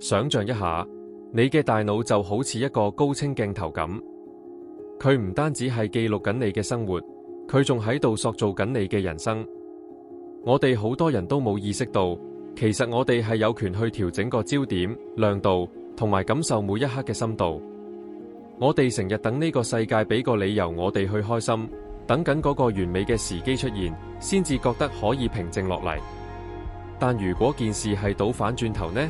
想象一下，你嘅大腦就好似一個高清鏡頭咁，佢唔單止係記錄緊你嘅生活，佢仲喺度塑造緊你嘅人生。我哋好多人都冇意識到，其實我哋係有權去調整個焦點、亮度同埋感受每一刻嘅深度。我哋成日等呢個世界俾個理由我哋去開心，等緊嗰個完美嘅時機出現，先至覺得可以平靜落嚟。但如果件事係倒反轉頭呢？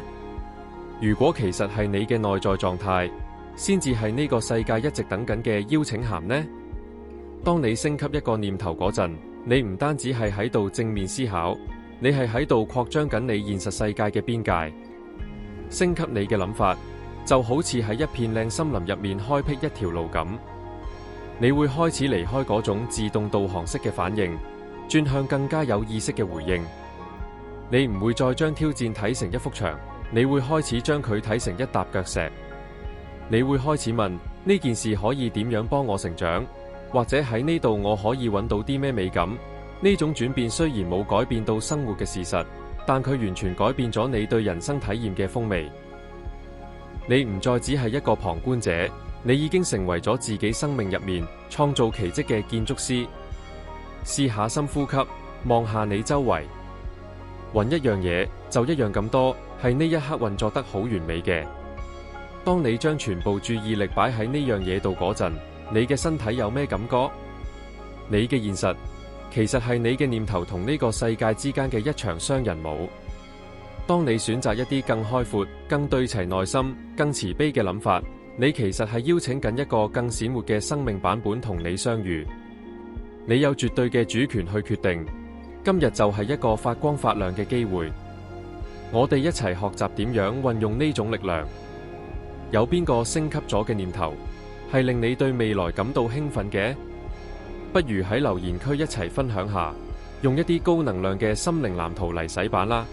如果其實係你嘅內在狀態，先至係呢個世界一直等緊嘅邀請函呢？當你升級一個念頭嗰陣，你唔單止係喺度正面思考，你係喺度擴張緊你現實世界嘅邊界。升級你嘅諗法，就好似喺一片靚森林入面開闢一條路咁。你會開始離開嗰種自動導航式嘅反應，轉向更加有意識嘅回應。你唔會再將挑戰睇成一幅牆，你會開始將佢睇成一踏腳石。你會開始問，呢件事可以點樣幫我成長，或者喺呢度我可以揾到啲咩美感。呢種轉變雖然冇改變到生活嘅事實，但佢完全改變咗你對人生體驗嘅風味。你唔再只係一個旁觀者，你已經成為咗自己生命入面創造奇蹟嘅建築師。試下深呼吸，望下你周圍，揾一樣嘢就一樣咁多，係呢一刻運作得好完美嘅。當你將全部注意力擺喺呢樣嘢度嗰陣，你嘅身體有咩感覺？你嘅現實其實係你嘅念頭同呢個世界之間嘅一場雙人舞。當你選擇一啲更開闊、更對齊內心、更慈悲嘅諗法，你其實係邀請緊一個更閃活嘅生命版本同你相遇。你有絕對嘅主權去決定，今日就係一個發光發亮嘅機會。我哋一齊學習點樣運用呢種力量。有邊個升級咗嘅念頭係令你對未來感到興奮嘅？不如喺留言區一齊分享下，用一啲高能量嘅心靈藍圖嚟洗版啦！